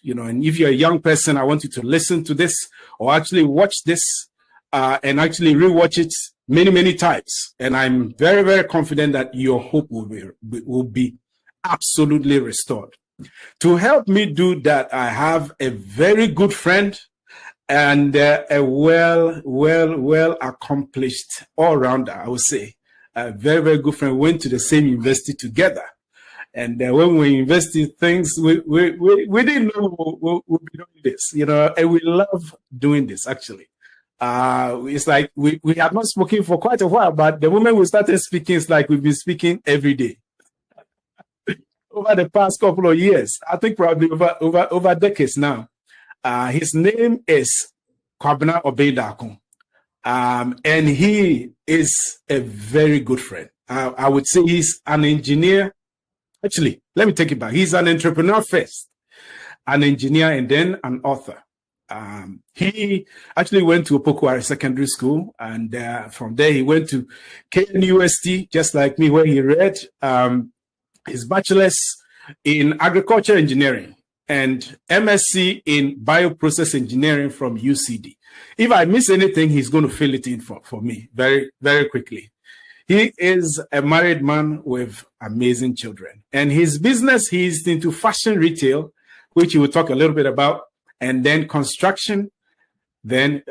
and if you're a young person, I want you to listen to this or actually watch this and actually rewatch it many, many times. And I'm very, very confident that your hope will be absolutely restored. To help me do that, I have a very good friend and a well accomplished all-rounder, I would say. A very, very good friend. We went to the same university together. And when we invest in things, we didn't know we'll be doing this, and we love doing this, actually. It's like we have not spoken for quite a while, but the moment we started speaking, it's like we've been speaking every day. Over the past couple of years, I think probably over decades now. His name is Kwabena Obeidakun. And he is a very good friend. I would say he's an engineer. Actually, let me take it back. He's an entrepreneur first, an engineer, and then an author. He actually went to Opokwari Secondary School, and from there he went to KNUST, just like me, where he read his bachelor's in agriculture engineering and MSc in bioprocess engineering from UCD. If I miss anything, he's going to fill it in for me very, very quickly. He is a married man with amazing children. And his business, he's into fashion retail, which he will talk a little bit about, and then construction, then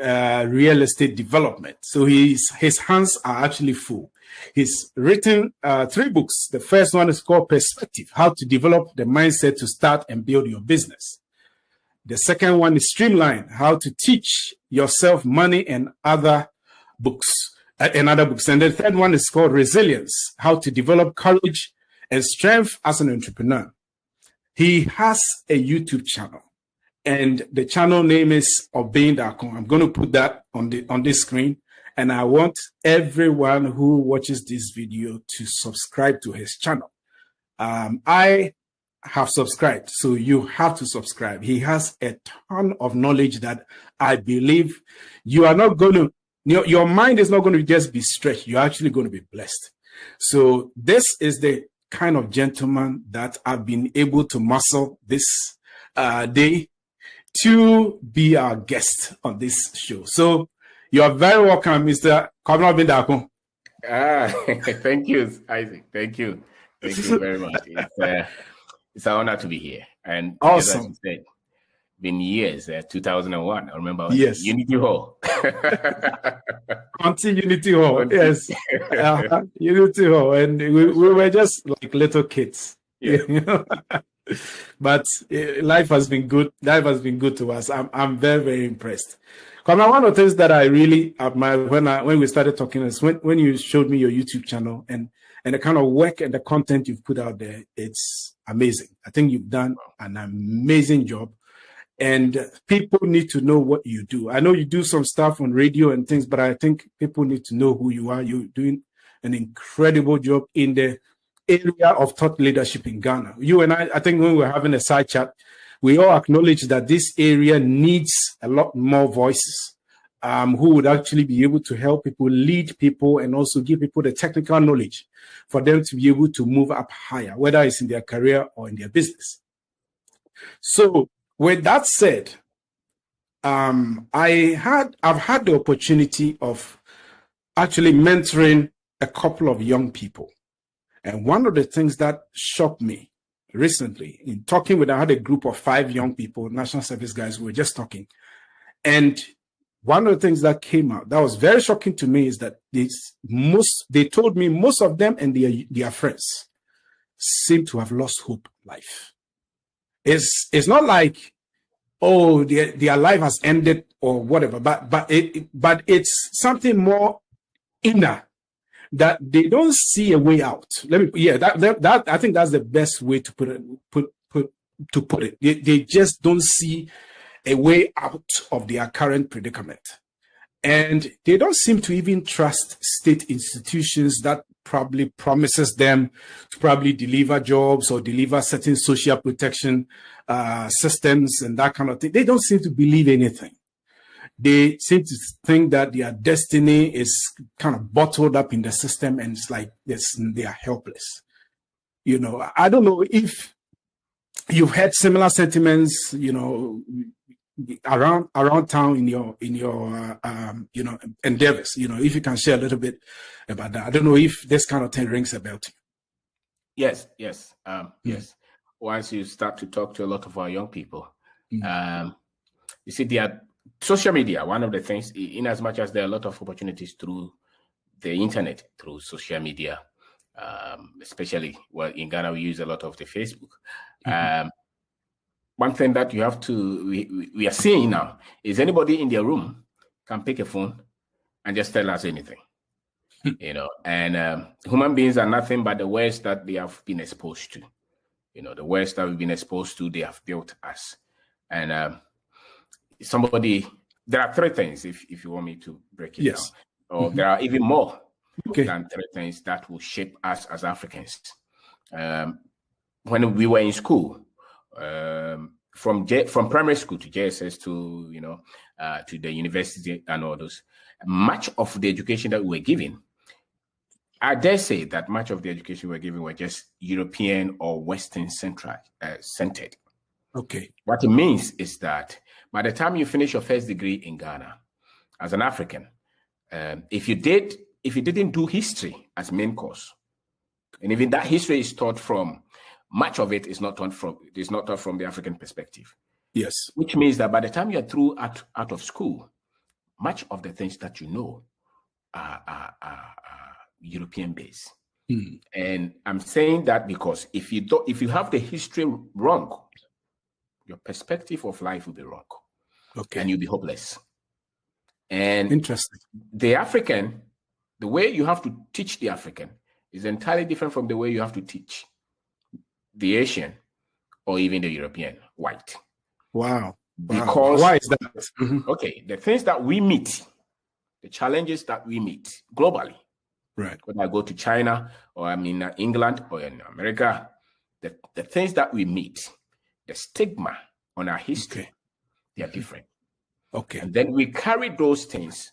real estate development. So his hands are actually full. He's written 3 books. The first one is called Perspective, How to Develop the Mindset to Start and Build Your Business. The second one is Streamline, How to Teach Yourself Money and other books. And the third one is called Resilience, How to Develop Courage and Strength as an Entrepreneur. He has a YouTube channel, and the channel name is Obeidakun. I'm going to put that on this screen, and I want everyone who watches this video to subscribe to his channel. I have subscribed, so you have to subscribe. He has a ton of knowledge that I believe you are not going to, your mind is not going to just be stretched. You're actually going to be blessed. So this is the kind of gentleman that I've been able to muscle this day to be our guest on this show. So you're very welcome, Mr. Kwabena Obeidakun. Thank you, Isaac. Thank you. Thank you very much. It's an honor to be here. And awesome. As you said, been years, 2001. I remember yes. Unity Hall. Until Unity Hall, yes. Unity Hall. And we were just like little kids. Yeah. But life has been good. Life has been good to us. I'm very, very impressed. One of the things that I really admire when we started talking is when you showed me your YouTube channel and the kind of work and the content you've put out there. It's amazing. I think you've done an amazing job. And people need to know what you do. I know you do some stuff on radio and things, but I think people need to know who you are. You're doing an incredible job in the area of thought leadership in Ghana. You and I think when we were having a side chat, we all acknowledge that this area needs a lot more voices who would actually be able to help people, lead people, and also give people the technical knowledge for them to be able to move up higher, whether it's in their career or in their business. So, with that said, I've had the opportunity of actually mentoring a couple of young people. And one of the things that shocked me recently in talking with, I had a group of 5 young people, national service guys, we were just talking. And one of the things that came out that was very shocking to me is that they told me most of them and their friends seem to have lost hope in life. It's not like, oh, their life has ended or whatever, but it's something more inner that they don't see a way out. That I think that's the best way to put it. They just don't see a way out of their current predicament. And they don't seem to even trust state institutions that probably promises them to probably deliver jobs or deliver certain social protection systems and that kind of thing. They don't seem to believe anything. They seem to think that their destiny is kind of bottled up in the system, and it's like they are helpless. I don't know if you've had similar sentiments, around town in your endeavors. If you can share a little bit about that. I don't know if this kind of thing rings a bell to you. Yes. Yes. Once you start to talk to a lot of our young people, you see, there social media. One of the things, in as much as there are a lot of opportunities through the internet, through social media, especially in Ghana, we use a lot of the Facebook. One thing that you have to, we are seeing now is anybody in their room can pick a phone and just tell us anything, and human beings are nothing but the words that they have been exposed to, the words that we've been exposed to, they have built us. And there are three things, if you want me to break it down, or there are even more than three things that will shape us as Africans. When we were in school, from primary school to JSS to the university and all those, much of the education that we were given, I dare say that much of the education we were given were just European or Western centered. Okay. What it means is that by the time you finish your first degree in Ghana, as an African, if you didn't do history as main course, and even that history is taught from, much of it is not taught from the African perspective. Yes. Which means that by the time you're through out of school, much of the things that you know are European based. And I'm saying that because if you have the history wrong, your perspective of life will be wrong. Okay. And you'll be hopeless. And interesting. The African, the way you have to teach the African is entirely different from the way you have to teach the Asian or even the European white. Wow. Because why is that? Okay, the things that we meet, the challenges that we meet globally, right? When I go to China or I'm in England or in America, the things that we meet, the stigma on our history, they are different. Okay. And then we carry those things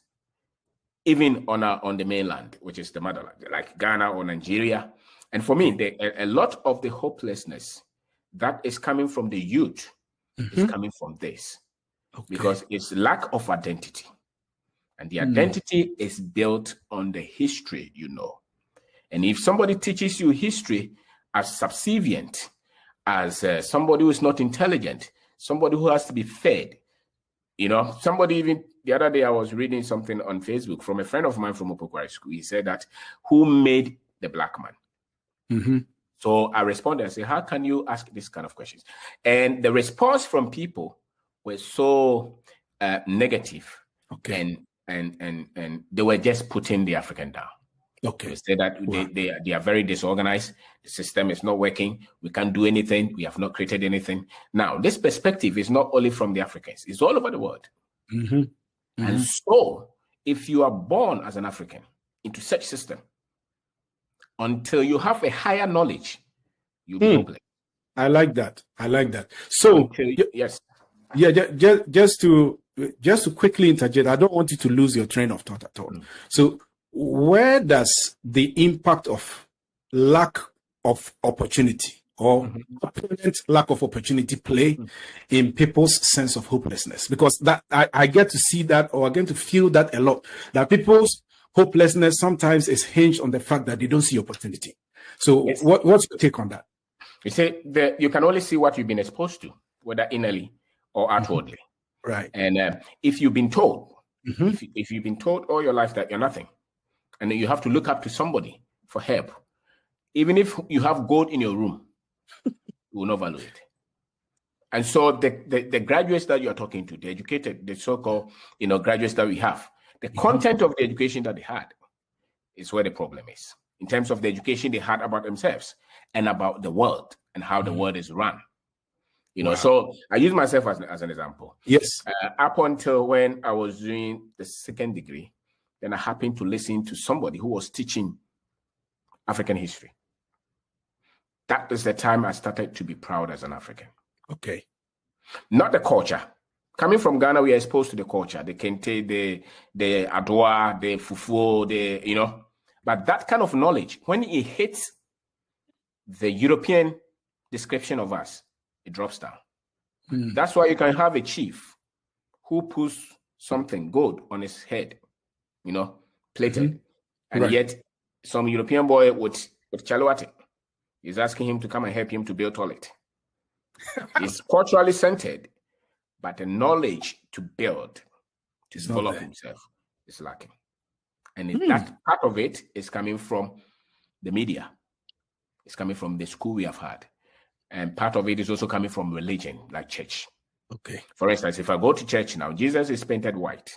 even on the mainland, which is the motherland, like Ghana or Nigeria. And for me, a lot of the hopelessness that is coming from the youth is coming from this. Okay. Because it's lack of identity. And the identity is built on the history, And if somebody teaches you history as subservient, as somebody who is not intelligent, somebody who has to be fed, somebody even the other day I was reading something on Facebook from a friend of mine from Opokwari School. He said that, who made the black man? So I responded and said, how can you ask this kind of questions? And the response from people was so negative. Okay. And they were just putting the African down. Okay. They say that they are very disorganized. The system is not working. We can't do anything. We have not created anything. Now, this perspective is not only from the Africans. It's all over the world. And so, if you are born as an African into such system, until you have a higher knowledge, you'll be hopeless. I like that. So, yes. Yeah, just to quickly interject, I don't want you to lose your train of thought at all. So, where does the impact of lack of opportunity or apparent lack of opportunity play in people's sense of hopelessness? Because that I get to see that, or I get to feel that a lot, that people's hopelessness sometimes is hinged on the fact that they don't see opportunity. So yes. What's your take on that? You say that you can only see what you've been exposed to, whether innerly or outwardly. Right. And if you've been told, if you've been told all your life that you're nothing, and then you have to look up to somebody for help, even if you have gold in your room, you will not value it. And so the graduates that you're talking to, the educated, the so-called graduates that we have, the content of the education that they had is where the problem is, in terms of the education they had about themselves and about the world and how the world is run. So I use myself as an example. Yes. Up until when I was doing the second degree, then I happened to listen to somebody who was teaching African history. That is the time I started to be proud as an African. Okay. Not the culture. Coming from Ghana, we are exposed to the culture, the kente, the adwa, the fufu, But that kind of knowledge, when it hits the European description of us, it drops down. Mm. That's why you can have a chief who puts something gold on his head, plated. And yet some European boy with Chaluati is asking him to come and help him to build toilet. He's culturally centered, but the knowledge to build, to develop himself is lacking. And that part of it is coming from the media. It's coming from the school we have had. And part of it is also coming from religion, like church. Okay. For instance, if I go to church now, Jesus is painted white.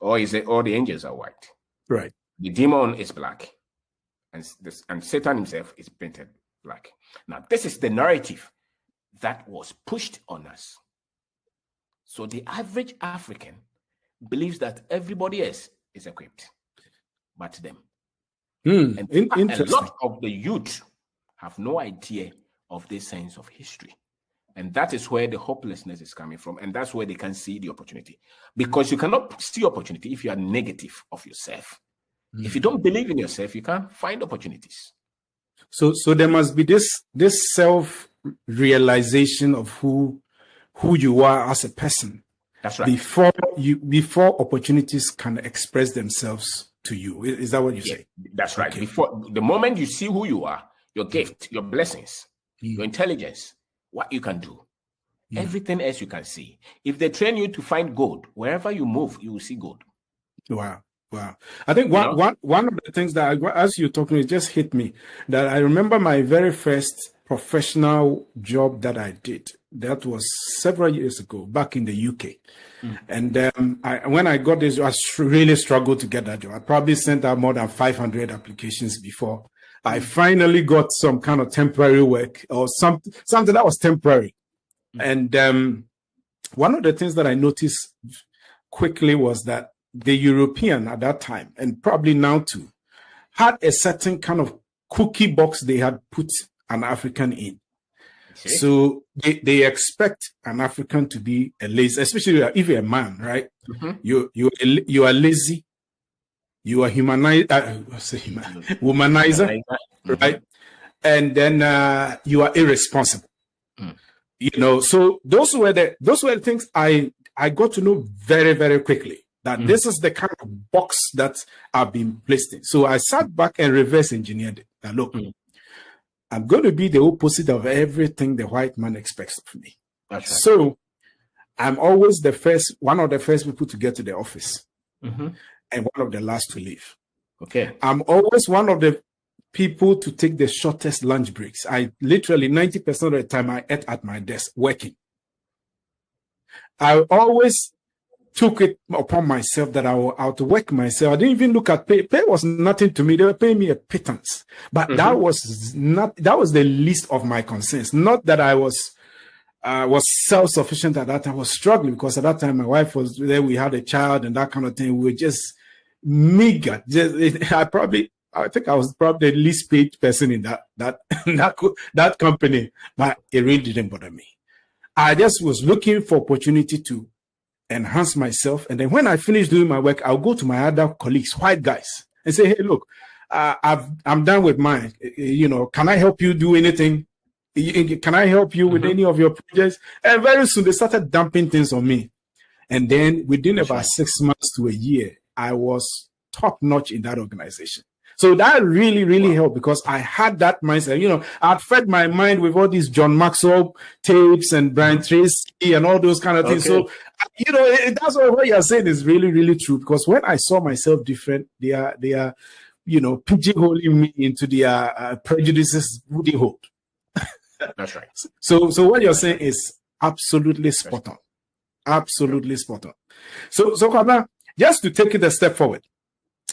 Or all the angels are white. Right. The demon is black. And Satan himself is painted black. Now, this is the narrative that was pushed on us. So the average African believes that everybody else is equipped, but them. And a lot of the youth have no idea of this sense of history. And that is where the hopelessness is coming from. And that's where they can see the opportunity. Because you cannot see opportunity if you are negative of yourself. If you don't believe in yourself, you can't find opportunities. So there must be this self-realization of who you are as a person. That's right. Before opportunities can express themselves to you. Is that what you say? That's right. Okay. Before the moment you see who you are, your gift, your blessings, your intelligence, what you can do, everything else you can see. If they train you to find gold, wherever you move, you will see gold. Wow. I think one of the things that, as you're talking, it just hit me that I remember my very first professional job that I did. That was several years ago, back in the UK. And when I got this, I really struggled to get that job. I probably sent out more than 500 applications before I finally got some kind of temporary work or something that was temporary. And one of the things that I noticed quickly was that the European at that time, and probably now too, had a certain kind of cookie box they had put an African in. Okay. So they expect an African to be a lazy, especially if you're a man, right? You are lazy, you are womanizer, right? And then you are irresponsible. So those were the things I got to know very, very quickly. That this is the kind of box that I've been placed in. So I sat back and reverse engineered it. Now look, I'm going to be the opposite of everything the white man expects of me. That's right. So I'm always one of the first people to get to the office, and one of the last to leave. Okay. I'm always one of the people to take the shortest lunch breaks. I literally 90% of the time I ate at my desk working. I always took it upon myself that I will outwork myself. I didn't even look at pay. Pay was nothing to me. They were paying me a pittance, but that was the least of my concerns. Not that I was self-sufficient at that time. I was struggling because at that time my wife was there. We had a child and that kind of thing. We were just meager. I think I was probably the least paid person in that company, but it really didn't bother me. I just was looking for opportunity to enhance myself. And then when I finish doing my work, I'll go to my other colleagues, white guys, and say, hey, look, I'm done with mine. Can I help you do anything? Can I help you with any of your projects? And very soon they started dumping things on me. And then within about 6 months to a year, I was top notch in that organization. So that really, really helped because I had that mindset. I'd fed my mind with all these John Maxwell tapes and Brian Tracy and all those kind of things. So, that's what you're saying is really, really true. Because when I saw myself different, they are pigeonholing me into their prejudices wouldn't hold. That's right. So what you're saying is absolutely spot on. Absolutely spot on. So Kwabena, just to take it a step forward,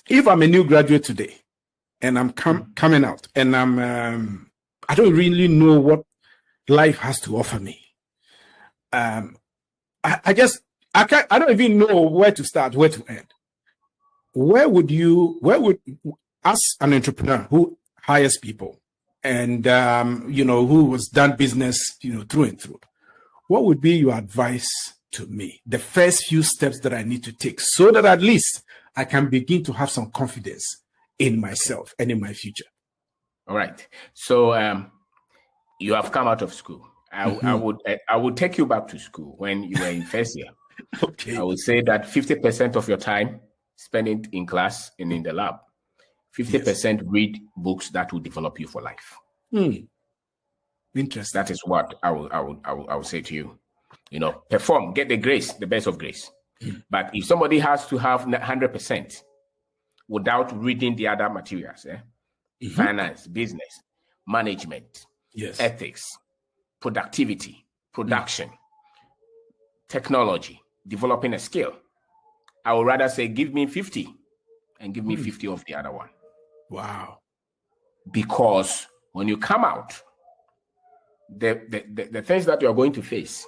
if I'm a new graduate today, and I'm coming out, and I don't really know what life has to offer me. I don't even know where to start, where to end. Where would as an entrepreneur who hires people and who has done business, through and through, what would be your advice to me? The first few steps that I need to take so that at least I can begin to have some confidence in myself and in my future. All right. So you have come out of school I would take you back to school when you were in first year. Okay. I would say that 50% of your time spend it in class and in the lab. 50% read books that will develop you for life. Interesting. That is what I would say to you. You know, perform, get the grace, the best of grace. But if somebody has to have 100% without reading the other materials, finance, business, management, ethics, productivity, production, technology, developing a skill, I would rather say give me 50 and give me 50 of the other one. Wow. Because when you come out, the things that you are going to face,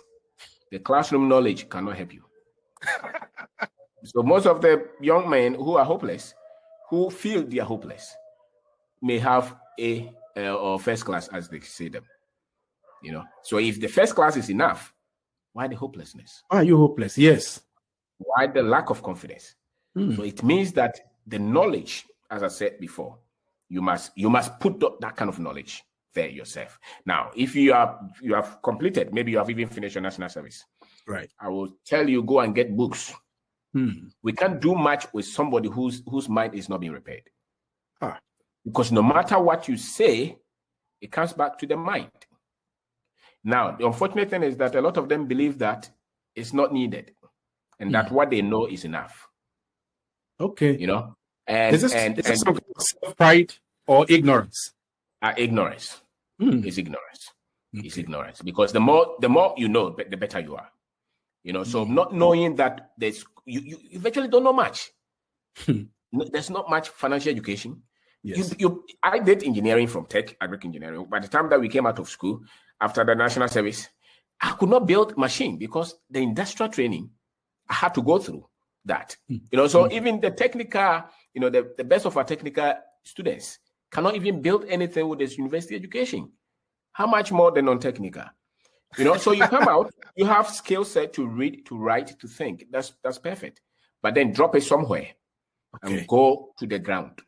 the classroom knowledge cannot help you. So most of the young men who are hopeless, who feel they are hopeless, may have A or first class, as they say them. You know, so if the first class is enough, why the hopelessness? Why are you hopeless? Yes. Why the lack of confidence? So it means that the knowledge, as I said before, you must put that kind of knowledge there yourself. Now, if you have completed, maybe you have even finished your national service, right? I will tell you, go and get books. We can't do much with somebody whose mind is not being repaired. Because no matter what you say, it comes back to the mind. Now, the unfortunate thing is that a lot of them believe that it's not needed and that what they know is enough. Okay. You know, and is this self-pride or ignorance? Ignorance. It's ignorance. Okay. It's ignorance, because the more you know, the better you are. You know, so not knowing that you eventually don't know much. There's not much financial education. Yes. I did engineering from tech, agric engineering. By the time that we came out of school, after the national service, I could not build machine because the industrial training, I had to go through that. You know, so even the technical, you know, the best of our technical students cannot even build anything with this university education. How much more than non-technical? You know, so you come out, you have skill set to read, to write, to think. That's perfect. But then drop it somewhere and go to the ground.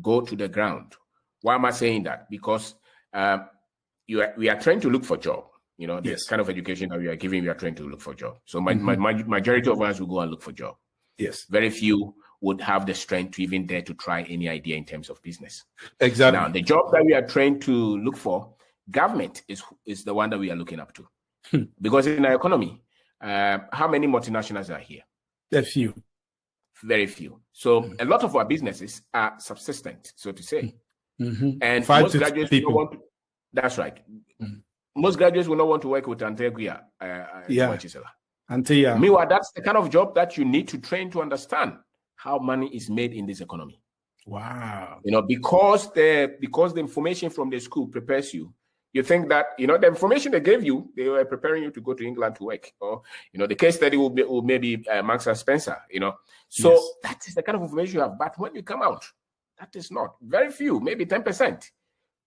Go to the ground. Why am I saying that? Because we are trying to look for job. You know, this kind of education that we are giving, we are trying to look for job. So majority of us will go and look for job. Yes. Very few would have the strength to even dare to try any idea in terms of business. Exactly. Now, the job that we are trying to look for, government is the one that we are looking up to. Because in our economy, how many multinationals are here? A few. Very few. So a lot of our businesses are subsistent, so to say. And most graduates don't want to, that's right. Most graduates will not want to work with Anteguia. Meanwhile, that's the kind of job that you need to train to understand how money is made in this economy. Wow. You know, because the information from the school prepares you. You think that, you know, the information they gave you, they were preparing you to go to England to work. Or, you know, the case study will maybe Marks and Spencer, you know. So that is the kind of information you have. But when you come out, that is not. Very few, maybe 10%,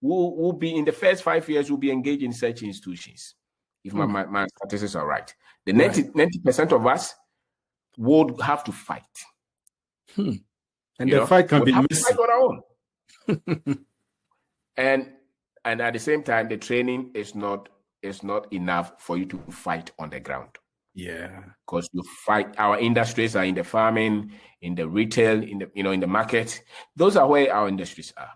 will be in the first 5 years, will be engaged in such institutions. If my statistics are right. The 90% of us would have to fight. And the fight can be messy. Fight on our own. And at the same time, the training is not enough for you to fight on the ground. Yeah, because you fight. Our industries are in the farming, in the retail, in the market. Those are where our industries are.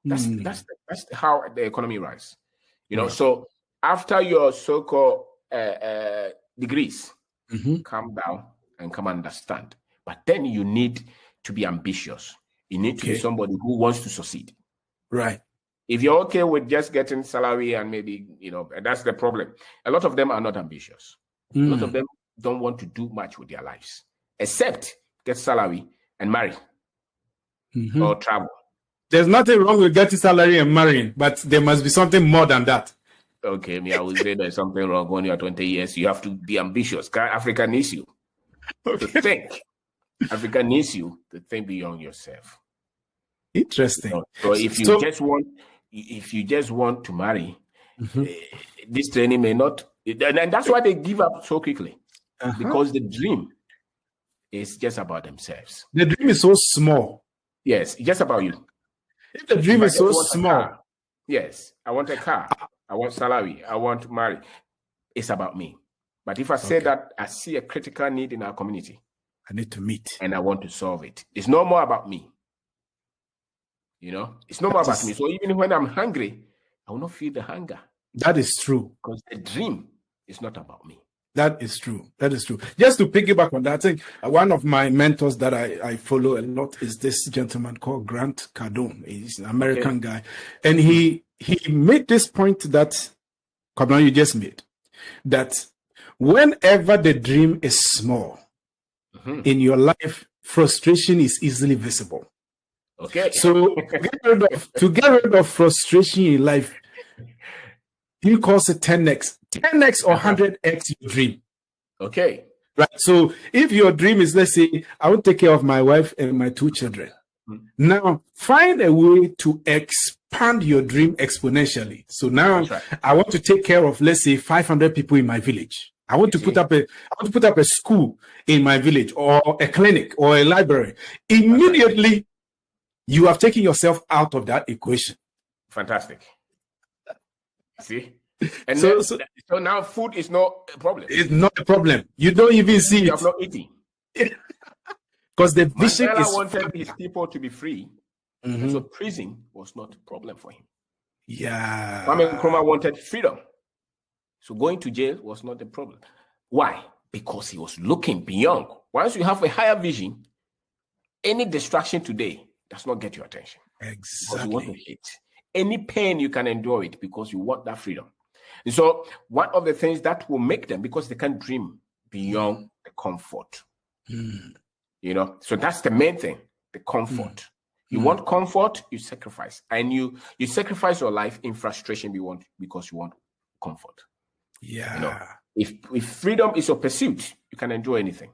That's how the economy runs. You know, so after your so-called degrees, calm down and come understand. But then you need to be ambitious. You need to be somebody who wants to succeed. Right. If you're okay with just getting salary and maybe, you know, that's the problem. A lot of them are not ambitious. A lot of them don't want to do much with their lives, except get salary and marry or travel. There's nothing wrong with getting salary and marrying, but there must be something more than that. Okay, I would say there's something wrong when you're 20 years. You have to be ambitious. Africa needs you to think. Africa needs you to think beyond yourself. Interesting. So if you just want to marry, this training may not, and that's why they give up so quickly, because the dream is just about themselves. The dream is so small. Yes, it's just about you. If the dream is so small, yes, I want a car. I want salary. I want to marry. It's about me. But if I say that I see a critical need in our community, I need to meet. And I want to solve it. It's no more about me. You know, it's no more about me. So even when I'm hungry, I will not feel the hunger. That is true. Because the dream is not about me. That is true. That is true. Just to piggyback on that, I think one of my mentors that I follow a lot is this gentleman called Grant Cardone. He's an American guy. And he made this point that, Kablan, you just made, that whenever the dream is small in your life, frustration is easily visible. Okay. So to get rid of frustration in life, he calls it 10x. 10x or 100x your dream. Okay. Right. So if your dream is, let's say, I will take care of my wife and my 2 children. Now find a way to expand your dream exponentially. So now I want to take care of, let's say, 500 people in my village. I want to put up a school in my village, or a clinic, or a library. Immediately, you have taken yourself out of that equation. Fantastic. See? And so now food is not a problem. It's not a problem. You don't even see it. You have not eaten. Because the vision Mandela wanted his people to be free. So prison was not a problem for him. Yeah. Kwame Nkrumah wanted freedom. So going to jail was not a problem. Why? Because he was looking beyond. Once you have a higher vision, any distraction today does not get your attention. Exactly. Because you want to hit. Any pain, you can endure it because you want that freedom. And so one of the things that will make them, because they can dream beyond the comfort. You know, so that's the main thing, the comfort. You want comfort, you sacrifice. And you sacrifice your life in frustration because you want comfort. Yeah. You know, if freedom is your pursuit, you can enjoy anything.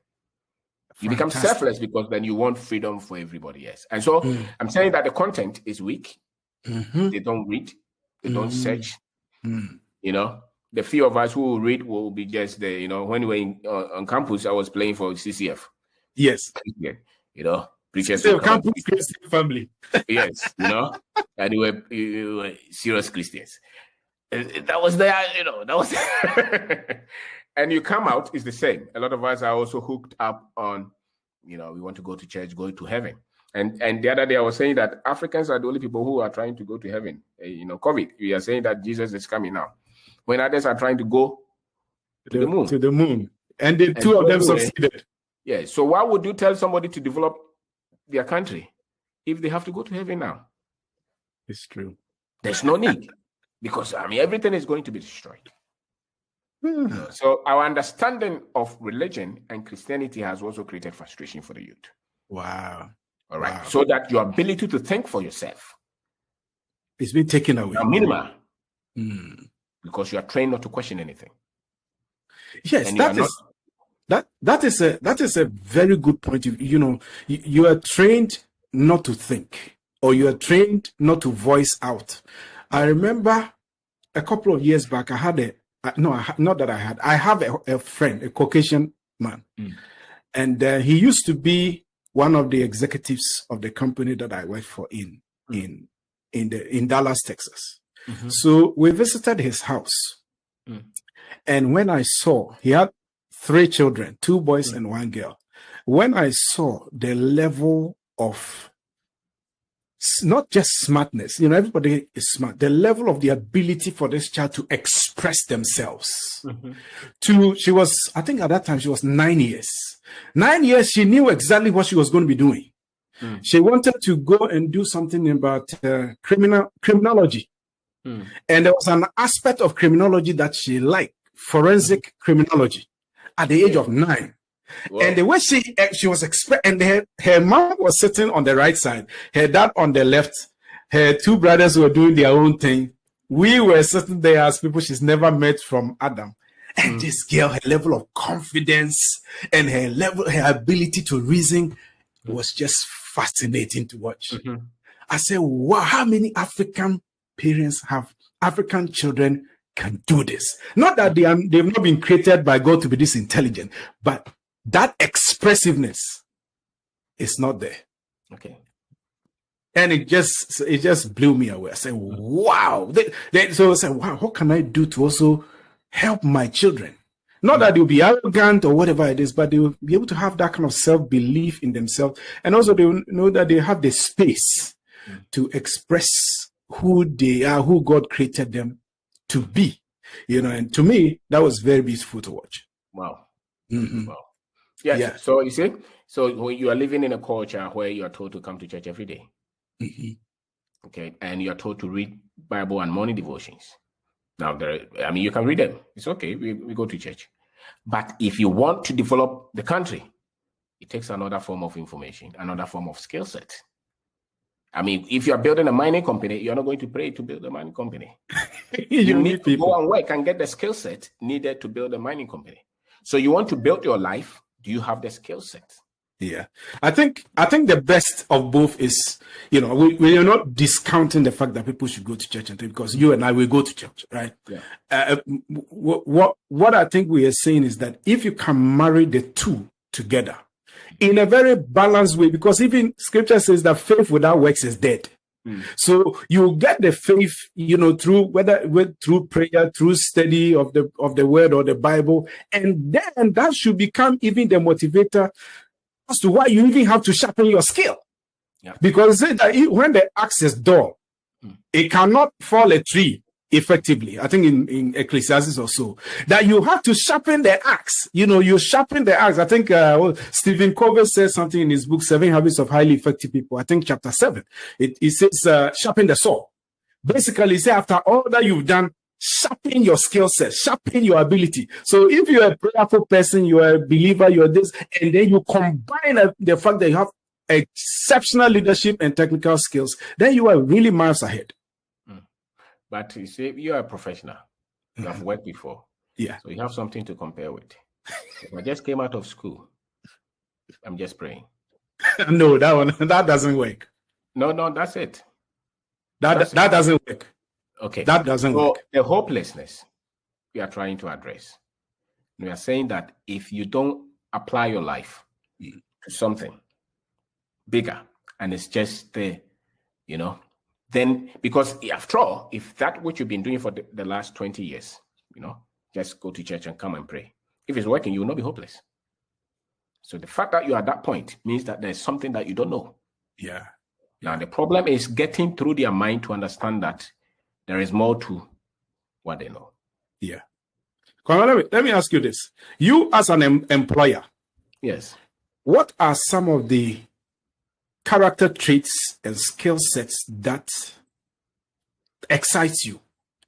You become selfless because then you want freedom for everybody else. And so I'm saying that the content is weak. They don't read. They don't search. You know, the few of us who will read will be just there. You know, when we were on campus, I was playing for CCF. Yes. Yeah. You know, preachers. Campus Christian family. Yes. You know, and we were serious Christians. That was there, you know, that was and you come out, it's the same. A lot of us are also hooked up on, you know, we want to go to church, go to heaven. And the other day I was saying that Africans are the only people who are trying to go to heaven. You know, COVID, we are saying that Jesus is coming now. When others are trying to go to the moon. To the moon. And the two of them succeeded. Yeah. So why would you tell somebody to develop their country if they have to go to heaven now? It's true. There's no need. Because, I mean, everything is going to be destroyed. So our understanding of religion and Christianity has also created frustration for the youth. Wow. All right. Wow. So that your ability to think for yourself it's been taken away. Minimal. Because you are trained not to question anything. Yes, that is a very good point. You know, you are trained not to think, or you are trained not to voice out. I remember a couple of years back, I had I have a friend, a Caucasian man, and he used to be one of the executives of the company that I work for in Dallas, Texas. So we visited his house, and when I saw, he had 3 children, 2 boys and 1 girl. When I saw the level of not just smartness, you know, everybody is smart, the level of the ability for this child to express themselves. She was, I think at that time she was 9 years. 9 years, she knew exactly what she was going to be doing. She wanted to go and do something about criminology. And there was an aspect of criminology that she liked, forensic criminology, at the age of 9. Wow. And the way she was and her mom was sitting on the right side, her dad on the left, her 2 brothers were doing their own thing. We were sitting there as people she's never met from Adam. And this girl, her level of confidence and her ability to reason was just fascinating to watch. I said, wow, how many African parents African children can do this? Not that they've not been created by God to be this intelligent, but that expressiveness is not there. Okay. And it just blew me away. I said, wow. So I said, wow, what can I do to also help my children? Not that they'll be arrogant or whatever it is, but they will be able to have that kind of self-belief in themselves. And also they will know that they have the space to express who they are, who God created them to be. And to me, that was very beautiful to watch. Wow. Mm-hmm. Wow. Yes. Yeah. So you see, when you are living in a culture where you are told to come to church every day, okay, and you are told to read Bible and morning devotions. Now, you can read them. It's okay. We go to church. But if you want to develop the country, it takes another form of information, another form of skill set. I mean, if you are building a mining company, you're not going to pray to build a mining company. you need to go and work and get the skill set needed to build a mining company. So you want to build your life. Do you have the skill set? Yeah, I think the best of both is, we are not discounting the fact that people should go to church, because you and I will go to church, right? Yeah. What I think we are saying is that if you can marry the two together in a very balanced way, because even Scripture says that faith without works is dead. So you get the faith, through prayer, through study of the word or the Bible, and then that should become even the motivator as to why you even have to sharpen your skill. Yeah. Because when the axe is dull, it cannot fall a tree effectively. I think in Ecclesiastes or so, that you have to sharpen the axe. You sharpen the axe. I think Stephen Covey says something in his book, 7 Habits of Highly Effective People. I think chapter 7. It says, sharpen the saw. Basically, say after all that you've done, sharpen your skill set, sharpen your ability. So if you're a prayerful person, you're a believer, you're this, and then you combine the fact that you have exceptional leadership and technical skills, then you are really miles ahead. But you see, you are a professional. You have worked before. Yeah. So you have something to compare with. If I just came out of school, I'm just praying. No, that doesn't work. No, that's it. That doesn't work. Okay. That doesn't work. The hopelessness we are trying to address. We are saying that if you don't apply your life to something bigger, and it's just there, then, because after all, if that what you've been doing for the last 20 years, just go to church and come and pray. If it's working, you will not be hopeless. So the fact that you're at that point means that there's something that you don't know. Yeah. Now, the problem is getting through their mind to understand that there is more to what they know. Yeah. Let me ask you this. You as an employer. Yes. What are some of the character traits and skill sets that excites you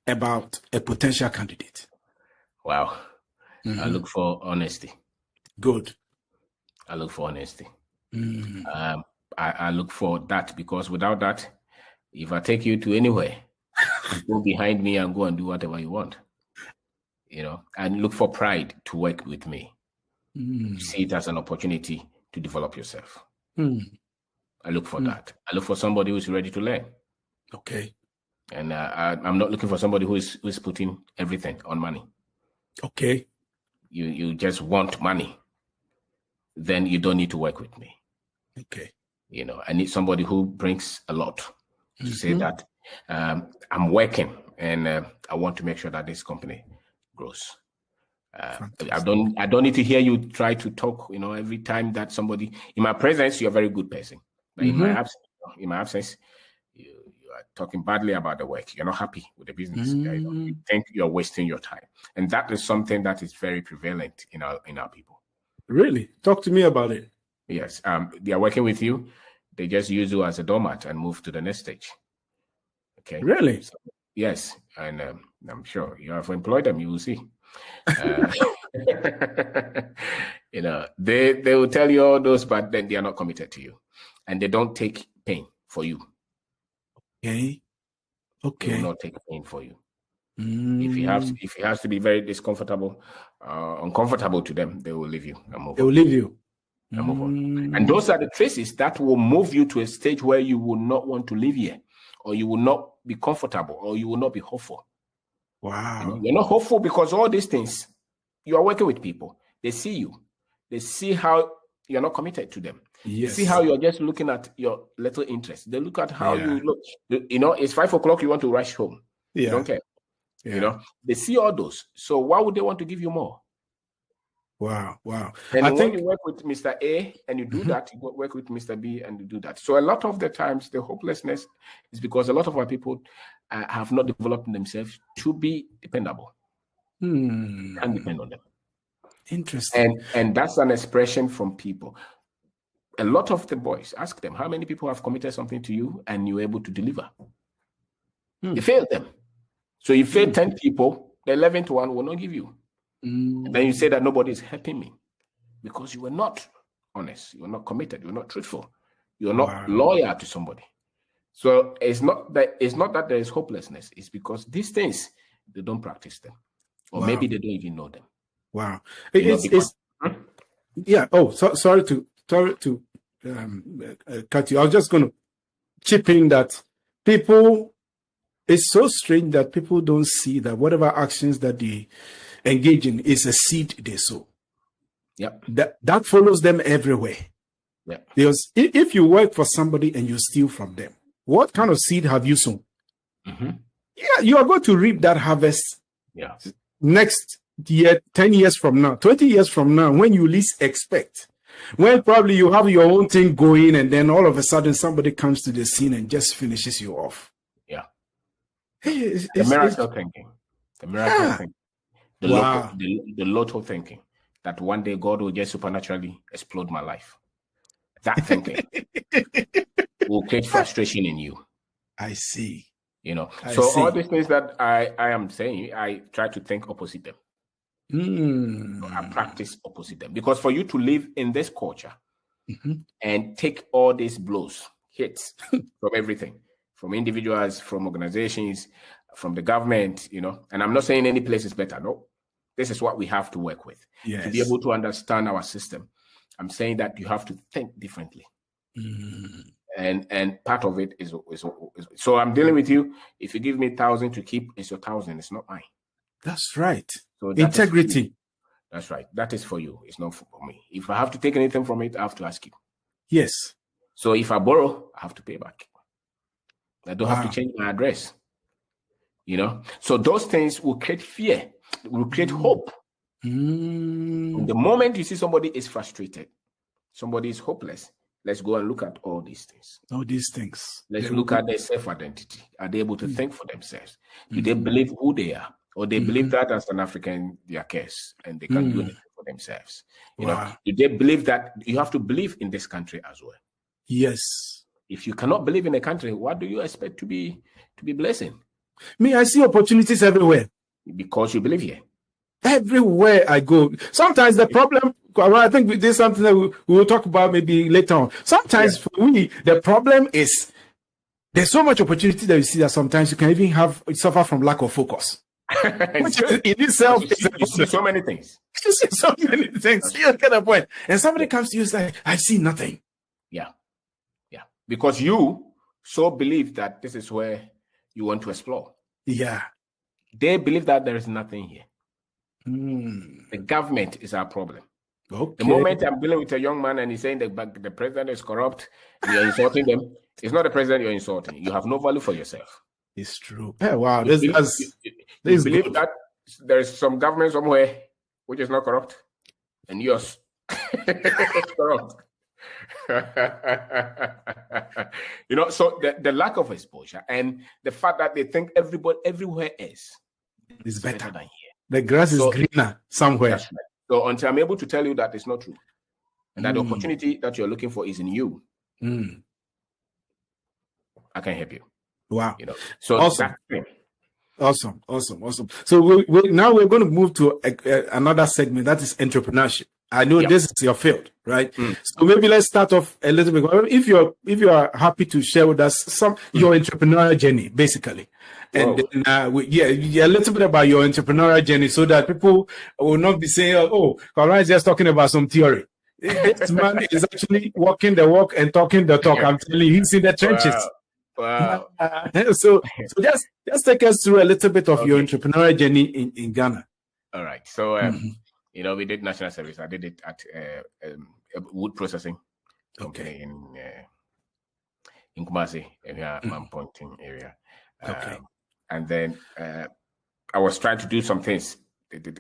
about a potential candidate? Wow. I look for honesty. Good. I look for honesty. I look for that, because without that, if I take you to anywhere, you go behind me and go and do whatever you want, and look for pride to work with me. See it as an opportunity to develop yourself. I look for that. I look for somebody who's ready to learn. Okay. And I'm not looking for somebody who's putting everything on money. Okay. You just want money, then you don't need to work with me. Okay. I need somebody who brings a lot to say that I'm working and I want to make sure that this company grows. I don't need to hear you try to talk, every time that somebody in my presence, you're a very good person. But in my absence, you are talking badly about the work. You're not happy with the business. You think you're wasting your time. And that is something that is very prevalent in our people. Really? Talk to me about it. Yes. They are working with you. They just use you as a doormat and move to the next stage. Okay. Really? So, yes. And I'm sure you have employed them. You will see. They will tell you all those, but then they are not committed to you, and they don't take pain for you. Okay. They will not take pain for you. If it has to be very uncomfortable to them, they will leave you and move on. They will leave you and move on. And those are the traces that will move you to a stage where you will not want to live here, or you will not be comfortable, or you will not be hopeful. Wow. You're not hopeful because all these things, you are working with people. They see you. They see how you're not committed to them. Yes. See how you're just looking at your little interest. They look at how Yeah. you look. You know, it's 5 o'clock, you want to rush home. Yeah. You don't care. Yeah. You know, they see all those. So why would they want to give you more? Wow. And I when think you work with Mr. A and you do that, you work with Mr. B and you do that. So a lot of the times, the hopelessness is because a lot of our people have not developed themselves to be dependable. Can't depend on them. Interesting. And that's an expression from people. A lot of the boys, ask them, how many people have committed something to you and you're able to deliver? You failed them. So you failed 10 people, the 11th one will not give you. And then you say that nobody is helping me because you were not honest, you were not committed, you were not truthful, you are not loyal to somebody. So it's not that there is hopelessness, it's because these things, they don't practice them. Or maybe they don't even know them. Wow. Yeah. Oh, sorry to cut you. I was just going to chip in that people, it's so strange that people don't see that whatever actions that they engage in is a seed they sow. Yep. That follows them everywhere. Yeah. Because if you work for somebody and you steal from them, what kind of seed have you sown? Yeah, you are going to reap that harvest. Yeah. Next year, 10 years from now, 20 years from now, when you least expect, when probably you have your own thing going, and then all of a sudden somebody comes to the scene and just finishes you off. Yeah. It's The miracle thinking. The miracle thinking. The lotto thinking that one day God will just supernaturally explode my life. That thinking will create frustration in you. I see. You know, all these things that I am saying, I try to think opposite them. I practice opposite them. Because for you to live in this culture and take all these blows, hits from everything, from individuals, from organizations, from the government, you know, and I'm not saying any place is better. No, this is what we have to work with to be able to understand our system. I'm saying that you have to think differently. And part of it is so I'm dealing with you. If you give me 1,000 to keep, it's your 1,000. It's not mine. That's right. So integrity. That's right. That is for you. It's not for me. If I have to take anything from it, I have to ask you. Yes. So if I borrow, I have to pay back. I don't have to change my address. You know. So those things will create fear. Will create hope. The moment you see somebody is frustrated, somebody is hopeless, let's go and look at all these things. Let's look at their self-identity. Are they able to think for themselves? Do they believe who they are? Or they believe that as an African, they are cursed and they can do anything for themselves? You know, do they believe that you have to believe in this country as well? Yes. If you cannot believe in a country, what do you expect to be blessing? Me, I see opportunities everywhere. Because you believe here. Everywhere I go. Sometimes the problem, I think this is something that we will talk about maybe later on. Sometimes for me, the problem is there's so much opportunity that you see that sometimes you can even suffer from lack of focus. Which in itself you see so many things. You see so many things. You get the point. And somebody comes to you and says, I see nothing. Yeah. Because you so believe that this is where you want to explore. Yeah. They believe that there is nothing here. The government is our problem. Okay. The moment I'm dealing with a young man and he's saying that the president is corrupt, you're insulting them. It's not the president you're insulting. You have no value for yourself. It's true. Wow. You believe that there's some government somewhere which is not corrupt, and yours is corrupt. You know, so the lack of exposure and the fact that they think everybody everywhere is better than here. The grass is greener somewhere. Right. So until I'm able to tell you that it's not true, and that the opportunity that you're looking for is in you, I can help you. Wow. You know, so awesome. Awesome. So now we're going to move to another segment, that is entrepreneurship. I know this is your field, right? So maybe let's start off a little bit. If you are happy to share with us your entrepreneurial journey, basically, and then, a little bit about your entrepreneurial journey, so that people will not be saying, "Oh, Karan is just talking about some theory." This man is actually walking the walk and talking the talk. I'm telling you, he's in the trenches. Wow. So just take us through a little bit of your entrepreneurial journey in Ghana. All right. So, you know, we did national service. I did it at wood processing Okay. in Kumasi, area, pointing area. Okay. And then I was trying to do some things.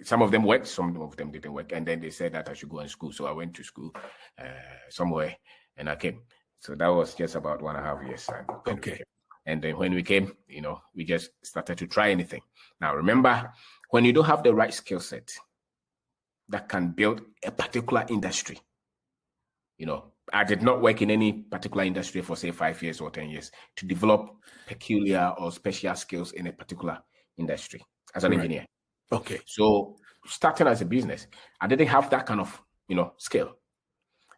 Some of them worked, some of them didn't work. And then they said that I should go in school. So I went to school somewhere and I came. So that was just about 1.5 years. Okay. And then when we came, we just started to try anything. Now, remember, when you don't have the right skill set that can build a particular industry, I did not work in any particular industry for, say, 5 years or 10 years to develop peculiar or special skills in a particular industry as an engineer. Okay. So starting as a business, I didn't have that kind of, skill.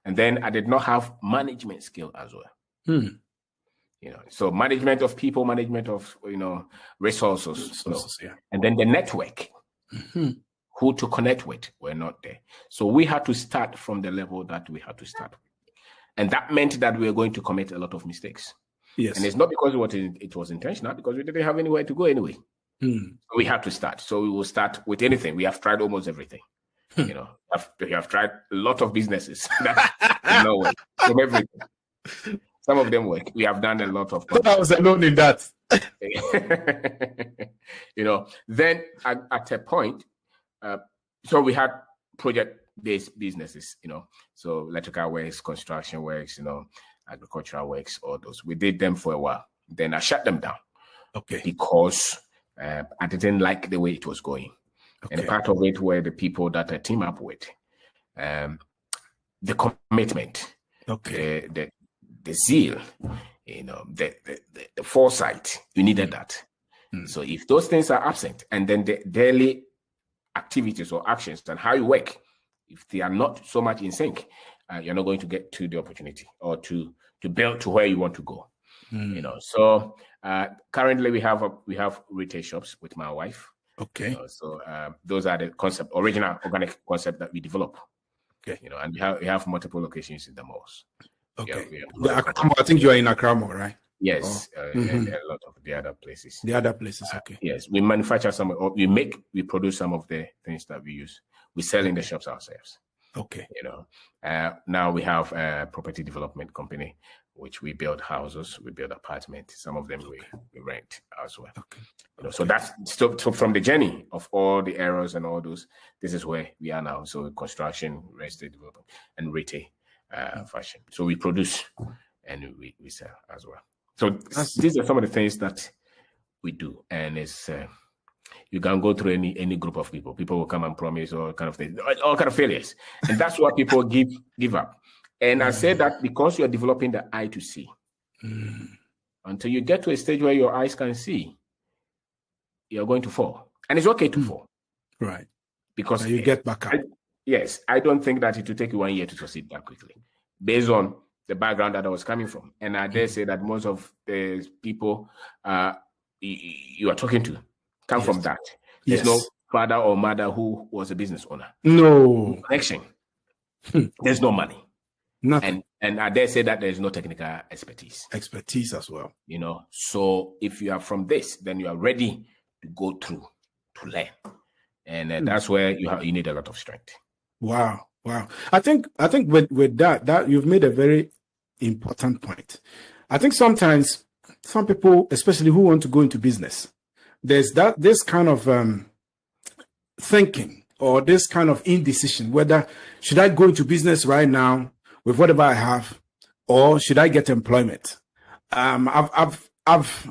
And then I did not have management skill as well. So management of people, management of, resources. Yeah. And then the network, who to connect with, were not there. So we had to start from the level that we had to start with. And that meant that we were going to commit a lot of mistakes. Yes. And it's not because it was intentional, because we didn't have anywhere to go anyway. We had to start. So we will start with anything. We have tried almost everything. We have tried a lot of businesses. No way. From everything. Some of them work. We have done a lot of. I was alone in that. Then at a point, so we had project-based businesses, so electrical works, construction works, agricultural works, all those. We did them for a while. Then I shut them down. Okay. Because I didn't like the way it was going. Okay. And part of it were the people that I team up with, the commitment, the zeal, the foresight. You needed that. So if those things are absent, and then the daily activities or actions and how you work, if they are not so much in sync, you're not going to get to the opportunity or to build to where you want to go. So currently we have retail shops with my wife. Okay. So those are the original organic concept that we develop. Okay. And we have multiple locations in the malls. Okay. I think you are in Accra, right? Yes. And a lot of the other places. The other places. Okay. Yes, we manufacture some, or we produce some of the things that we use. We sell in the shops ourselves. Okay. Now we have a property development company, which we build houses, we build apartments. Some of them we rent as well. Okay. So that's so from the journey of all the errors and all those. This is where we are now. So construction, real estate development, and retail fashion. So we produce and we sell as well. So these are some of the things that we do, and it's you can go through any group of people. People will come and promise all kind of things, all kind of failures, and that's why people give up. And I say that because you are developing the eye to see. Until you get to a stage where your eyes can see, you're going to fall, and it's okay to fall, right? Because you get back up. I don't think that it will take you 1 year to succeed that quickly, based on the background that I was coming from. And I dare say that most of the people you are talking to come from that. There's no father or mother who was a business owner. No connection. There's no money. Nothing. And I dare say that there's no technical expertise. Expertise as well. So if you are from this, then you are ready to go through to learn. And that's where you need a lot of strength. Wow. I think with that you've made a very important point. I think sometimes some people, especially who want to go into business, there's this kind of thinking or this kind of indecision, whether should I go into business right now with whatever I have, or should I get employment? I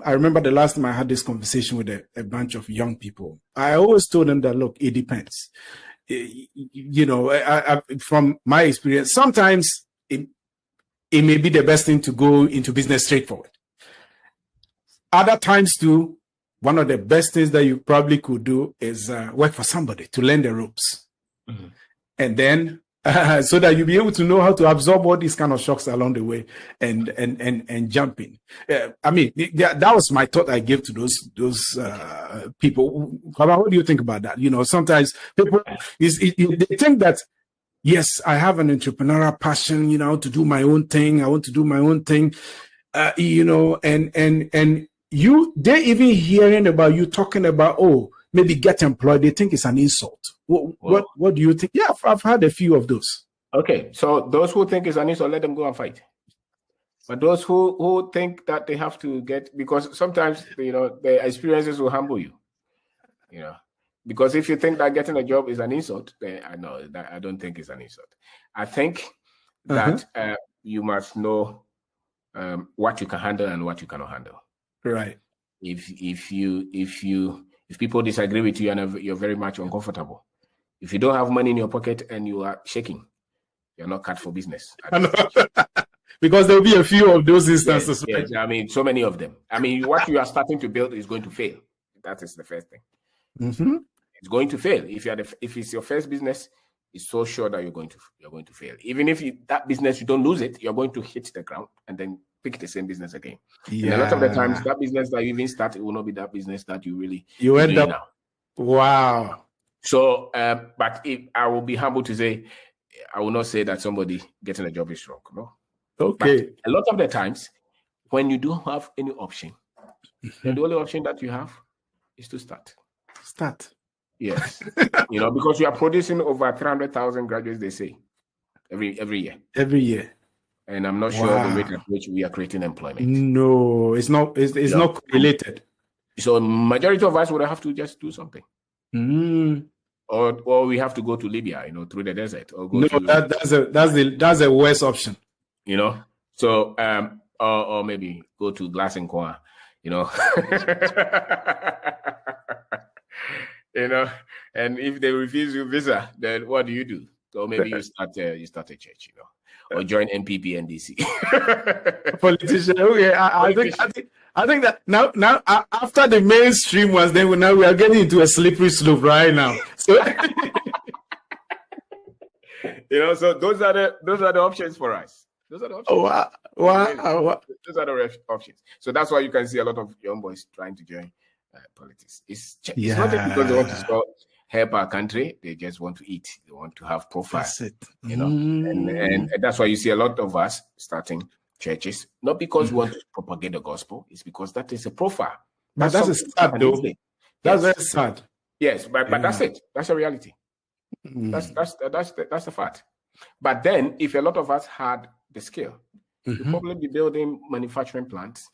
remember the last time I had this conversation with a bunch of young people. I always told them that, look, it depends. From my experience, sometimes it may be the best thing to go into business straightforward. Other times too, one of the best things that you probably could do is work for somebody to learn the ropes. And then so that you'll be able to know how to absorb all these kind of shocks along the way and jump in. That was my thought I gave to those people. What do you think about that? Sometimes people they think that, yes, I have an entrepreneurial passion, to do my own thing. I want to do my own thing, and they're even hearing about you talking about, maybe get employed. They think it's an insult. What do you think? Yeah, I've had a few of those. Okay, so those who think it's an insult, let them go and fight. But those who think that they have to get, because sometimes, the experiences will humble you, because if you think that getting a job is an insult, then I don't think it's an insult. I think that you must know what you can handle and what you cannot handle. Right. If people disagree with you and you're very much uncomfortable, if you don't have money in your pocket and you are shaking, you're not cut for business. Because there'll be a few of those instances. Yes. I mean, so many of them. I mean, what you are starting to build is going to fail. That is the first thing. Mm-hmm. It's going to fail. If it's your first business, it's so sure that you're going to fail. Even if that business you don't lose it, you're going to hit the ground and then pick the same business again. Yeah. And a lot of the times, that business that you even start, it will not be that business that you end up now. Wow. So, but I will be humble to say, I will not say that somebody getting a job is wrong. No. Okay. But a lot of the times, when you don't have any option, then the only option that you have is to start. Start. Yes. Because you are producing over 300,000 graduates, they say, every year. Every year. And I'm not sure the rate at which we are creating employment. No, it's not. It's not correlated. So majority of us would have to just do something. Mm. Or we have to go to Libya, through the desert. Or go that's a worse option. So or maybe go to Glass and Coin, and if they refuse you visa, then what do you do? So maybe you start a church, or join MPP and DC. Politician. Okay, I think that now after the mainstream was there, now we are getting into a slippery slope right now. So so those are the options for us. Those are the options. Oh, wow. Those are the options. So that's why you can see a lot of young boys trying to join politics. It's not just because they want to help our country. They just want to eat. They want to have profile. That's it. And that's why you see a lot of us starting churches, not because we want to propagate the gospel. It's because that is a profile. But that's sad, though. That's very sad. Yes, but that's it. That's a reality. That's the fact. But then, if a lot of us had the skill, we'd probably be building manufacturing plants,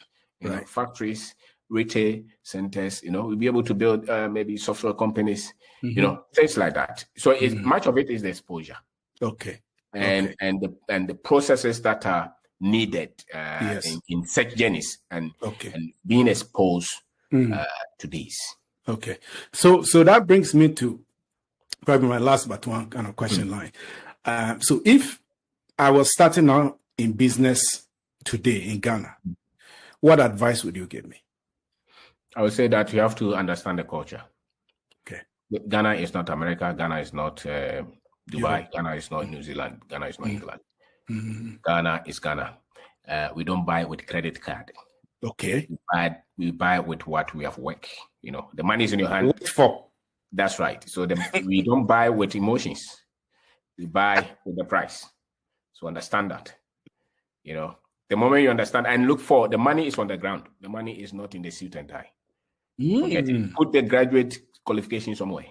factories, retail centers. We'll be able to build maybe software companies, things like that. So much of it is the exposure. Okay. And the processes that are needed in such journeys and being exposed to these. Okay. So that brings me to probably my last but one kind of question line. So if I was starting out in business today in Ghana, what advice would you give me? I would say that you have to understand the culture. Okay. Ghana is not America. Ghana is not Dubai. Ghana is not New Zealand. Ghana is not England. Ghana is Ghana. We don't buy with credit card. Okay. We buy with what we have worked. The money is in your hand. What for? That's right. So we don't buy with emotions. We buy with the price. So understand that. The moment you understand and look for, the money is on the ground. The money is not in the suit and tie. Put the graduate qualification somewhere.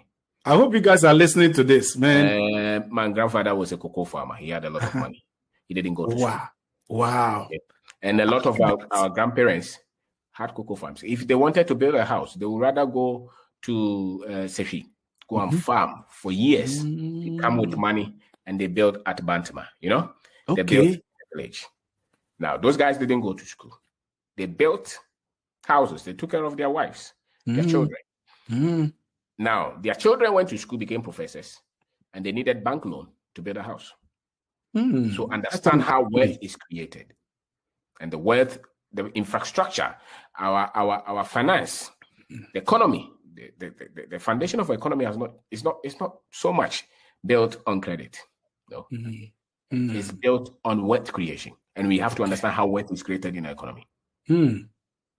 I hope you guys are listening to this, man. My grandfather was a cocoa farmer. He had a lot of money. He didn't go to school. Wow. Okay. And a lot of our grandparents had cocoa farms. If they wanted to build a house, they would rather go to Sefi, go and farm for years. They come with money and they build at Bantama, They built a village. Now, those guys didn't go to school. They built houses. They took care of their wives, their children. Now, their children went to school, became professors, and they needed bank loan to build a house. So understand how wealth is created. And the wealth, the infrastructure, our finance, the economy, the foundation of our economy is not so much built on credit. No. It's built on wealth creation. And we have to understand how wealth is created in our economy. And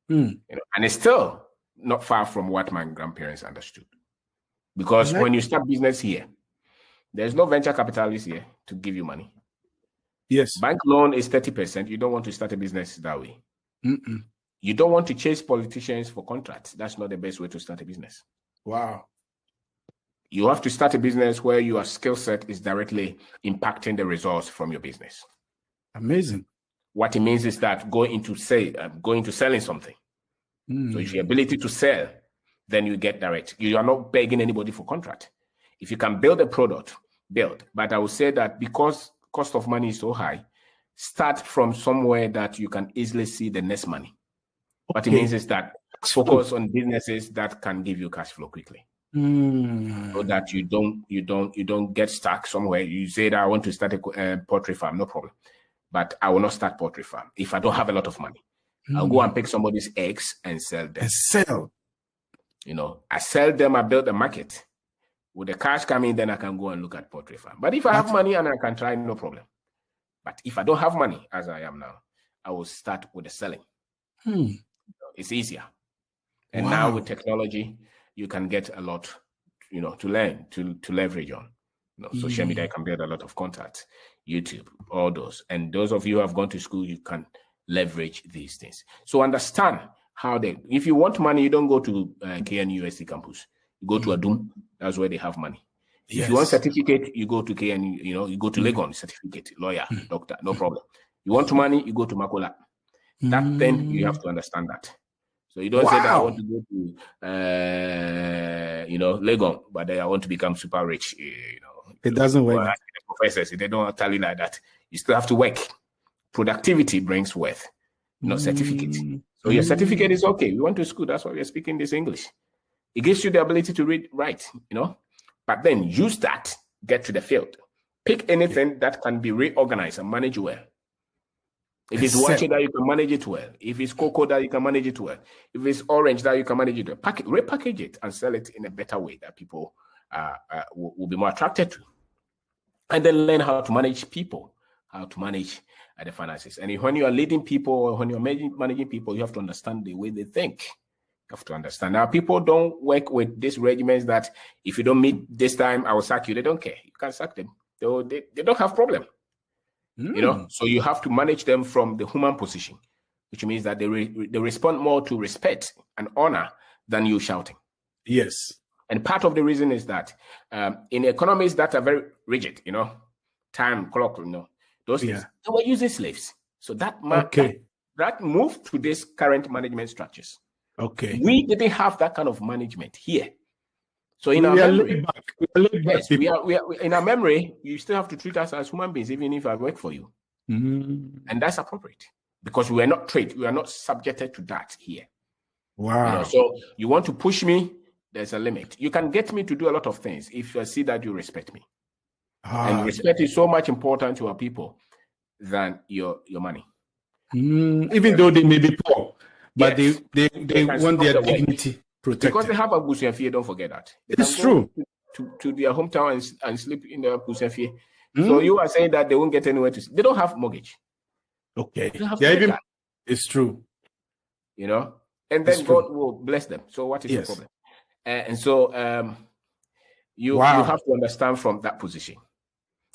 it's still not far from what my grandparents understood. Because when you start business here, there's no venture capitalist here to give you money. Yes. Bank loan is 30%. You don't want to start a business that way. You don't want to chase politicians for contracts. That's not the best way to start a business. Wow. You have to start a business where your skill set is directly impacting the results from your business. Amazing. What it means is that going into selling something. So if your ability to sell, then you get direct. You are not begging anybody for contract. If you can build a product, build. But I would say that because cost of money is so high, start from somewhere that you can easily see the next money. What it means is that focus on businesses that can give you cash flow quickly. So that you don't get stuck somewhere. You say that I want to start a poultry farm, no problem. But I will not start poultry farm if I don't have a lot of money. I'll go and pick somebody's eggs and sell them. I sell them, I build a market. With the cash coming, then I can go and look at poultry farm. But if I have money and I can try, no problem. But if I don't have money, as I am now, I will start with the selling. It's easier. And now with technology, you can get a lot, to learn, to leverage on. Social media can build a lot of contacts, YouTube, all those. And those of you who have gone to school, you can leverage these things. So understand how if you want money, you don't go to KNUST campus. You go to Adum. That's where they have money. Yes. If you want certificate, you go to KNU, you go to Legon, certificate, lawyer, doctor, no problem. You want money, you go to Makola. That then you have to understand that. So you don't say that I want to go to, Legon, but I want to become super rich. It doesn't work. The professors, they don't tell you like that. You still have to work. Productivity brings worth, not certificate. So your certificate is okay. We went to school. That's why we're speaking this English. It gives you the ability to read, write, But then use that, get to the field. Pick anything that can be reorganized and managed well. If it's water, that you can manage it well. If it's cocoa, that you can manage it well. If it's orange, that you can manage it well. Repackage it and sell it in a better way that people will be more attracted to. And then learn how to manage people, how to manage the finances. And when you are leading people or when you're managing people, you have to understand the way they think. You have to understand. Now, people don't work with these regiments that if you don't meet this time, I will sack you. They don't care. You can sack them. They don't have problem. So you have to manage them from the human position, which means that they respond more to respect and honor than you shouting. Yes. And part of the reason is that in economies that are very rigid, time, clock, those things, they were using slaves. So that moved to these current management structures. Okay. We didn't have that kind of management here. So in our memory, in our memory, you still have to treat us as human beings, even if I work for you. And that's appropriate because we are not trained. We are not subjected to that here. Wow. So you want to push me, there's a limit. You can get me to do a lot of things if you see that you respect me. And respect is so much important to our people than your money. Even though they may be poor, but they want their dignity protected. Because they have a Busiafie, don't forget that. It's true. To their hometown and sleep in their Busiafie. So you are saying that they won't get anywhere to sleep. They don't have mortgage. Okay. It's true. And then God will bless them. So what is the problem? And so you have to understand from that position.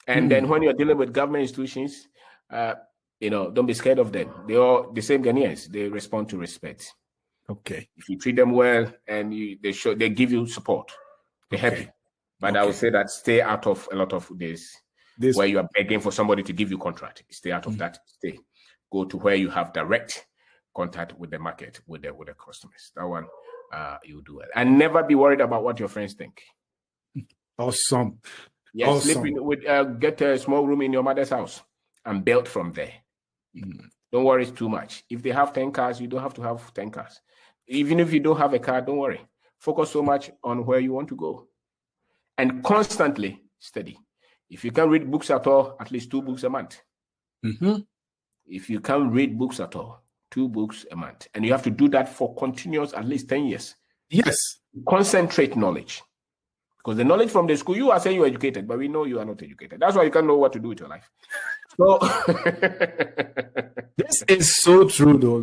And then when you're dealing with government institutions, don't be scared of them. They are the same Ghanaians. They respond to respect. Okay. If you treat them well and they give you support, they help you. But I would say that stay out of a lot of this where you are begging for somebody to give you contract. Stay out of that. Go to where you have direct contact with the market, with the customers. That one you do well. And never be worried about what your friends think. Awesome. Yes, get a small room in your mother's house and build from there. Don't worry too much. If they have 10 cars, you don't have to have 10 cars. Even if you don't have a car, don't worry. Focus so much on where you want to go. And constantly study. If you can't read books at all, at least 2 books a month. If you can't read books at all, 2 books a month. And you have to do that for continuous at least 10 years. Yes. Concentrate knowledge. Because the knowledge from the school, you are saying you're educated, but we know you are not educated. That's why you can't know what to do with your life. So this is so true, though.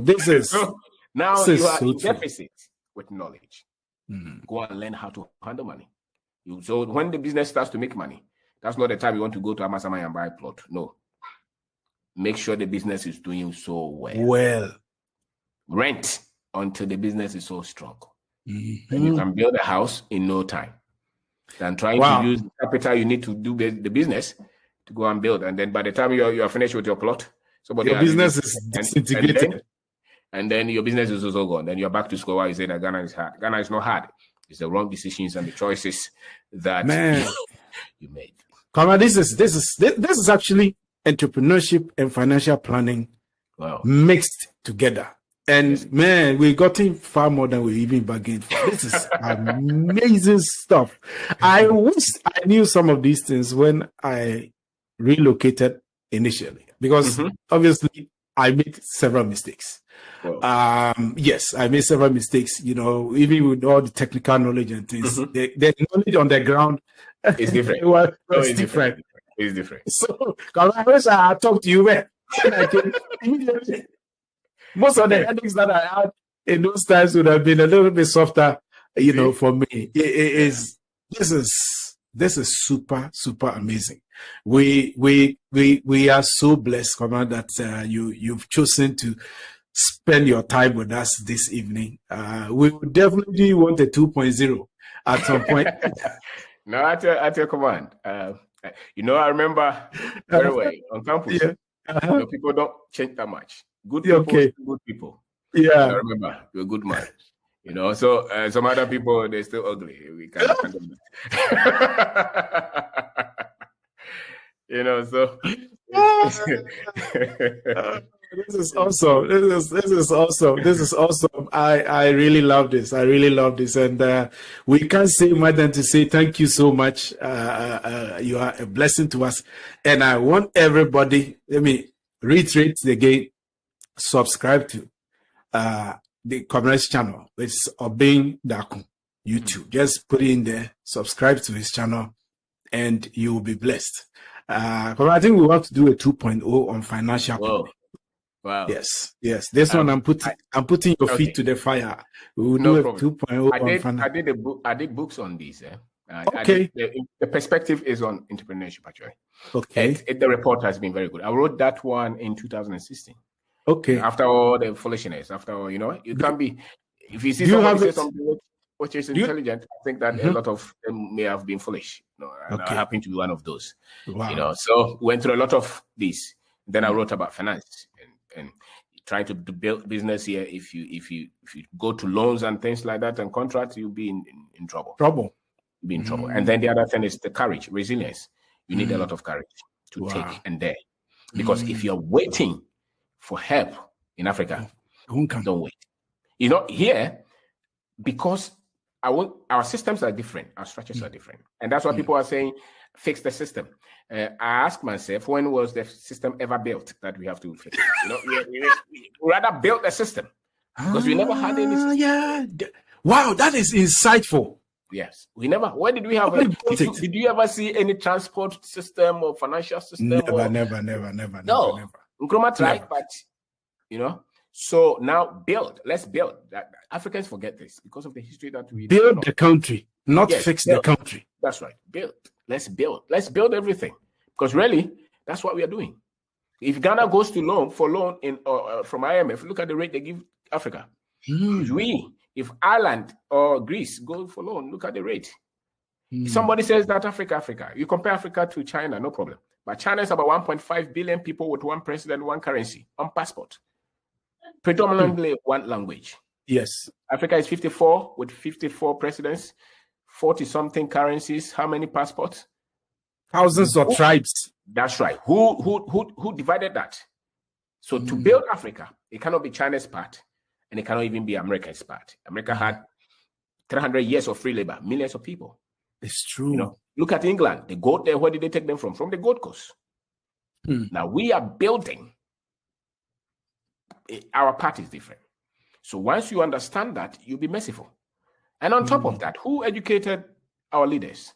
Now you are in deficit with knowledge. Go and learn how to handle money. So when the business starts to make money, that's not the time you want to go to Amasamai and buy a plot. No. Make sure the business is doing so well. Rent until the business is so strong. And you can build a house in no time. than trying to use the capital you need to do the business to go and build. And then by the time you are finished with your plot, your business is disintegrated. And then your business is also gone. Then you're back to square one. You say that Ghana is hard. Ghana is not hard. It's the wrong decisions and the choices that you made. Come this is actually entrepreneurship and financial planning mixed together. And man, we've gotten far more than we even bargained for. This is amazing stuff. I wish I knew some of these things when I relocated initially, because obviously I made several mistakes. Yes, I made several mistakes, even with all the technical knowledge and things. The knowledge on the ground is different. It's different. It's different. So, I wish I had talked to you, man. Most of the headaches that I had in those times would have been a little bit softer, for me. This is super, super amazing. We are so blessed, Commander, that you've chosen to spend your time with us this evening. We would definitely want a 2.0 at some point. No, at your command. I remember very well on campus. People don't change that much. Good people, good people. Yeah, I remember you're a good man. So some other people, they're still ugly. We can't handle that. So. This is awesome. This is awesome. I really love this. And we can't say more than to say thank you so much. You are a blessing to us. And I want everybody, let me reiterate again, subscribe to the commerce channel. It's Obeying Daku YouTube. Just put it in there, subscribe to his channel, and you will be blessed. I think we want to do a 2.0 on financial planning. Wow. Yes. This one I'm putting your feet to the fire. We will do a 2.0 I did books on these. Okay. The perspective is on entrepreneurship, actually. Okay. The report has been very good. I wrote that one in 2016. Okay. After all the foolishness, you can't be. If you see somebody say something which is intelligent, I think that a lot of them may have been foolish. And I happen to be one of those. Wow. So went through a lot of this. Then I wrote about finance and trying to build business here. If you go to loans and things like that and contracts, you'll be in trouble. You'll be in trouble. And then the other thing is the courage, resilience. You need a lot of courage to take and dare. Because if you're waiting for help in Africa, don't wait. Here, because our systems are different, our structures are different. And that's why people are saying, fix the system. I ask myself, when was the system ever built that we have to fix? We rather build the system because we never had any system. Yeah. Wow, that is insightful. Yes, we never. When did we have? Did you ever see any transport system or financial system? Never. No, Nkrumah tried, but So now build. Let's build. Africans forget this because of the history that we build the country, not fix the country. That's right. Build. Let's build. Let's build everything because really that's what we are doing. If Ghana goes to loan from IMF, look at the rate they give Africa. If Ireland or Greece go for loan, look at the rate. If somebody says that Africa, you compare Africa to China, no problem. But China is about 1.5 billion people with one president, one currency, one passport, predominantly one language. Yes. Africa is 54 with 54 presidents, 40-something currencies. How many passports? Thousands of tribes. That's right. Who divided that? So to build Africa, it cannot be China's part. And it cannot even be America's part. America had 300 years of free labor, millions of people. It's true. Look at England. They go there. Where did they take them from? From the Gold Coast. Now we are building. Our part is different. So once you understand that, you'll be merciful. And on top of that, who educated our leaders?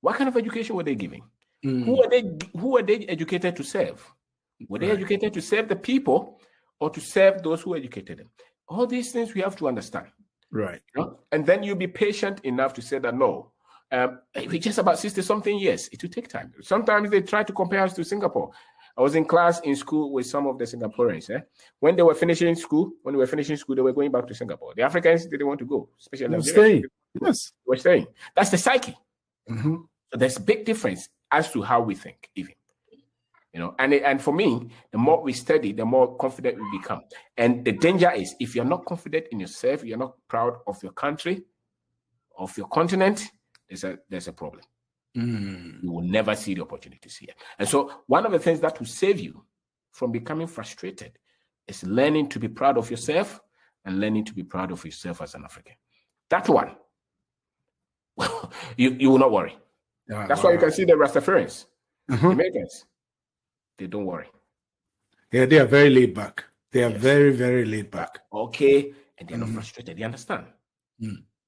What kind of education were they giving? Who are they educated to serve? Were they educated to serve the people or to serve those who educated them? All these things we have to understand. Right. And then you'll be patient enough to say that, no, we're just about 60-something years. It will take time. Sometimes they try to compare us to Singapore. I was in class in school with some of the Singaporeans. When they were finishing school, they were going back to Singapore. The Africans didn't want to go, especially Nigeria. Yes. They were staying. That's the psyche. Mm-hmm. So there's a big difference as to how we think, even. And for me, the more we study, the more confident we become. And the danger is, if you're not confident in yourself, you're not proud of your country, of your continent, there's a problem. You will never see the opportunities here. And so one of the things that will save you from becoming frustrated is learning to be proud of yourself and learning to be proud of yourself as an African. That one, you will not worry. That's why you can see the Rastafarians, the Americans, they don't worry. Yeah, they are very laid back. They are very, very laid back. Okay, and they're not frustrated. They understand.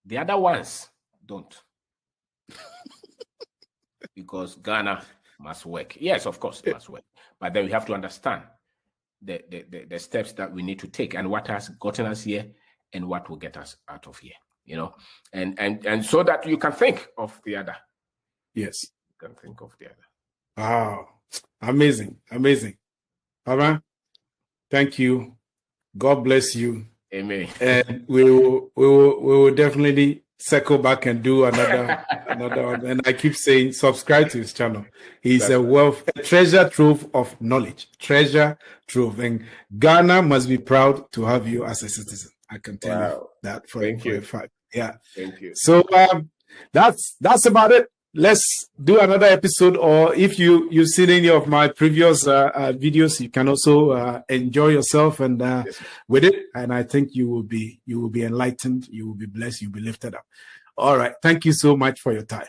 The other ones don't. Because Ghana must work. Yes, of course, it must work. But then we have to understand the steps that we need to take and what has gotten us here and what will get us out of here. And so that you can think of the other. Yes. You can think of the other. Wow. Amazing. Baba, thank you. God bless you. Amen. And we will definitely circle back and do another one. And I keep saying, subscribe to his channel. He's a treasure trove of knowledge. Treasure trove. And Ghana must be proud to have you as a citizen. I can tell you that for a fact. Yeah. Thank you. So that's about it. Let's do another episode, or if you've seen any of my previous videos, you can also enjoy yourself and with it. And I think you will be enlightened, you will be blessed, you'll be lifted up. All right. Thank you so much for your time.